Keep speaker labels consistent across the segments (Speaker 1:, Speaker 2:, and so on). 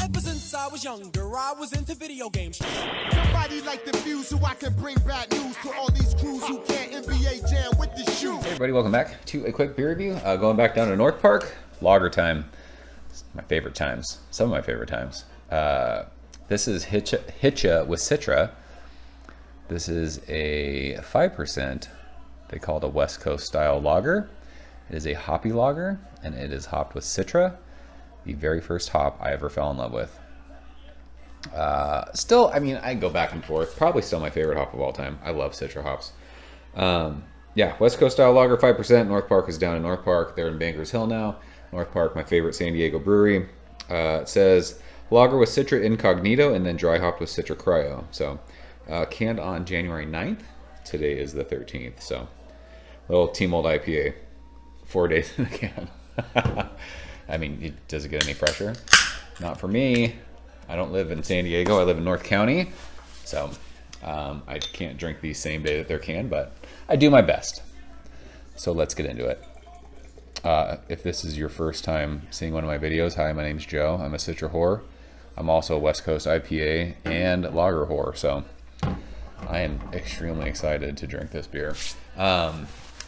Speaker 1: Ever since I was younger, I was into video games.
Speaker 2: Somebody like the Fuse so I can bring bad news to all these crews who can't NBA jam with the shoe.
Speaker 3: Hey everybody, welcome back to a quick beer review. Going back down to North Park, lager time. My favorite times, some of my favorite times. This is Hitcha with Citra. This is a 5%. They call it a West Coast style lager. It is a hoppy lager, and it is hopped with Citra, the very first hop I ever fell in love with. Still, I mean, I go back and forth. Probably still my favorite hop of all time. I love Citra hops. Yeah, West Coast style lager, 5%. North Park is down in North Park. They're in Bankers Hill now. North Park, my favorite San Diego brewery. It says lager with Citra Incognito and then dry hopped with Citra Cryo. So canned on January 9th. Today is the 13th. So little Team Old IPA. 4 days in the can. I mean, does it get any fresher? Not for me. I don't live in San Diego. I live in North County. So I can't drink these same day that they're canned, but I do my best. So let's get into it. If this is your first time seeing one of my videos, hi, my name's Joe. I'm a Citra whore. I'm also a West Coast IPA and lager whore. So I am extremely excited to drink this beer.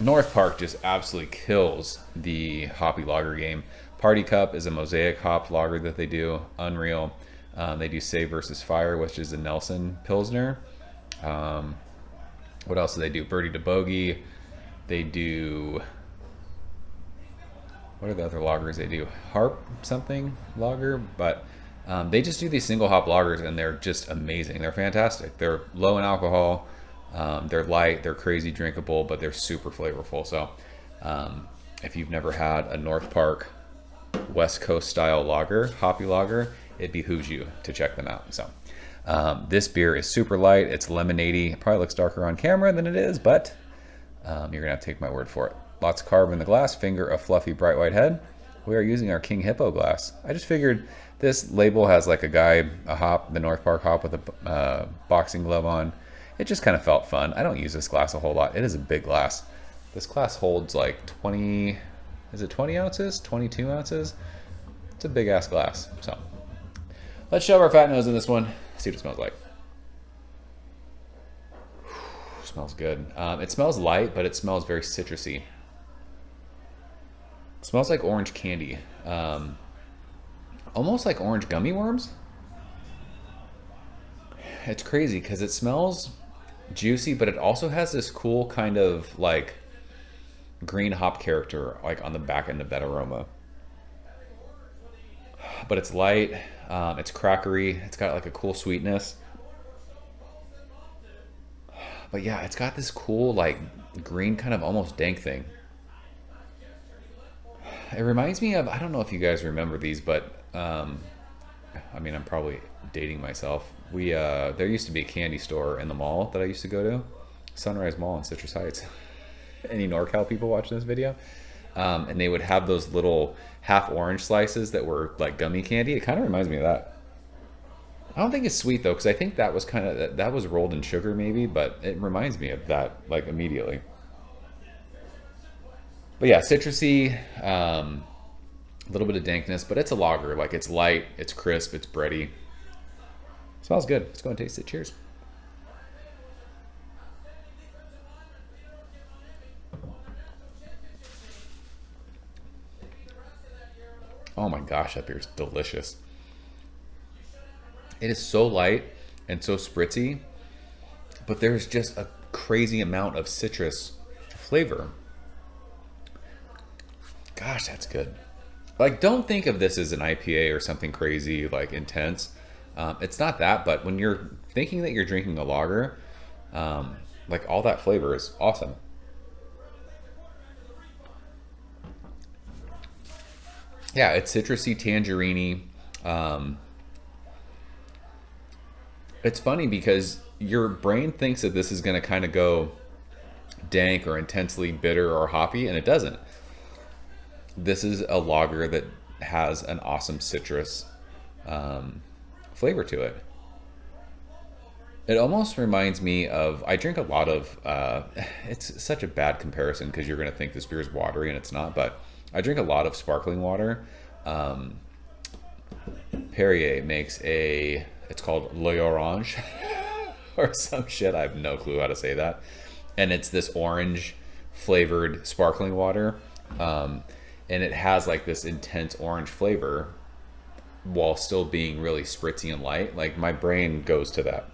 Speaker 3: North Park just absolutely kills the hoppy lager game. Party Cup is a mosaic hop lager that they do. Unreal. They do Save versus Fire, which is a Nelson Pilsner. What else do they do? Birdie to Bogey. They do... What are the other lagers they do? Harp something lager, but they just do these single hop lagers and they're just amazing. They're fantastic. They're low in alcohol. They're light, they're crazy drinkable, but they're super flavorful. So if you've never had a North Park West Coast style lager, hoppy lager, it behooves you to check them out. So this beer is super light. It's lemonade-y. It probably looks darker on camera than it is, but you're gonna have to take my word for it. Lots of carb in the glass, finger a fluffy bright white head. We are using our King Hippo glass. I just figured this label has like a hop, the North Park hop with a boxing glove on. It just kind of felt fun. I don't use this glass a whole lot. It is a big glass. This glass holds like 20, is it 20 ounces? 22 ounces? It's a big ass glass. So let's shove our fat nose in this one. See what it smells like. Smells good. It smells light, but it smells very citrusy. It smells like orange candy. Almost like orange gummy worms. It's crazy because it smells juicy, but it also has this cool kind of like green hop character like on the back end of that aroma. But it's light, it's crackery, it's got like a cool sweetness. But yeah, it's got this cool like green kind of almost dank thing. It reminds me of, I don't know if you guys remember these, but I mean, I'm probably dating myself. There used to be a candy store in the mall that I used to go to, Sunrise Mall in Citrus Heights. Any NorCal people watching this video? And they would have those little half orange slices that were like gummy candy. It kind of reminds me of that. I don't think it's sweet though, because I think that was that was rolled in sugar maybe, but it reminds me of that like immediately. But yeah, citrusy, a little bit of dankness, but it's a lager. Like it's light, it's crisp, it's bready. Smells good. Let's go and taste it. Cheers. Oh my gosh, that beer is delicious. It is so light and so spritzy, but there's just a crazy amount of citrus flavor. Gosh, that's good. Like, don't think of this as an IPA or something crazy, like intense. It's not that, but when you're thinking that you're drinking a lager, like all that flavor is awesome. Yeah, it's citrusy, tangerine-y. It's funny because your brain thinks that this is going to kind of go dank or intensely bitter or hoppy, and it doesn't. This is a lager that has an awesome citrus flavor to it. It almost reminds me of, I drink a lot of, it's such a bad comparison because you're going to think this beer is watery and it's not, but I drink a lot of sparkling water Perrier makes it's called L'Orange or some shit. I have no clue how to say that. And it's this orange flavored sparkling water. And it has like this intense orange flavor while still being really spritzy and light. Like my brain goes to that.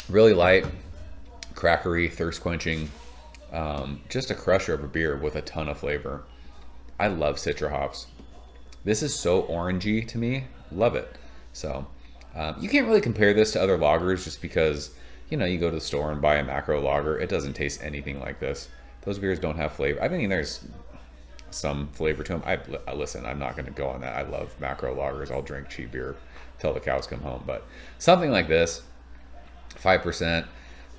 Speaker 3: Really light, crackery, thirst quenching, just a crusher of a beer with a ton of flavor. I love Citra hops. This is so orangey to me. Love it. So you can't really compare this to other lagers just because, you know, you go to the store and buy a macro lager. It doesn't taste anything like this. Those beers don't have flavor. I mean, there's some flavor to them. Listen, I'm not going to go on that. I love macro lagers. I'll drink cheap beer till the cows come home. But something like this, 5%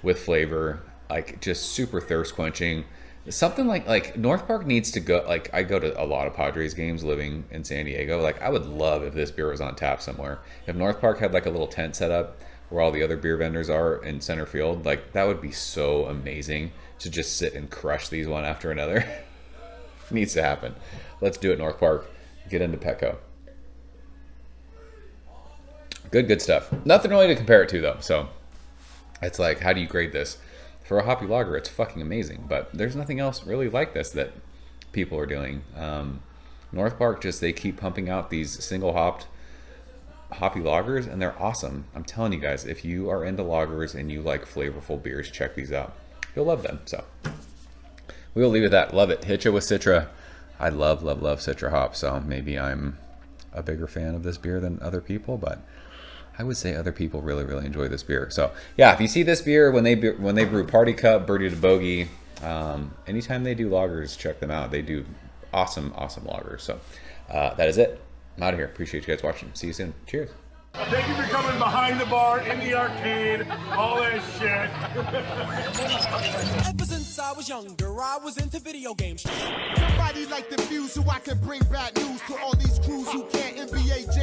Speaker 3: with flavor, like just super thirst quenching. Something like North Park needs to go. Like I go to a lot of Padres games living in San Diego. Like I would love if this beer was on tap somewhere. If North Park had like a little tent set up where all the other beer vendors are in center field, like that would be so amazing to just sit and crush these one after another. Needs to happen. Let's do it, North Park. Get into Petco. Good stuff. Nothing really to compare it to though. So it's like, how do you grade this? For a hoppy lager, it's fucking amazing, but there's nothing else really like this that people are doing. North Park, they keep pumping out these single hopped hoppy lagers, and they're awesome. I'm telling you guys, if you are into lagers and you like flavorful beers, check these out. You'll love them. So we will leave it at that. Love it. Hitcha with Citra. I love Citra hops, so maybe I'm a bigger fan of this beer than other people, but I would say other people really enjoy this beer. So yeah, if you see this beer when they brew Party Cup, Birdie to Bogey, anytime they do lagers, check them out. They do awesome lagers. So that is it. I'm out of here. Appreciate you guys watching. See you soon. Cheers.
Speaker 4: Thank you for coming behind the bar, in the arcade, all that shit.
Speaker 1: Ever since I was younger, I was into video games.
Speaker 2: Somebody like the fuse so I can bring bad news to all these crews who can't NBA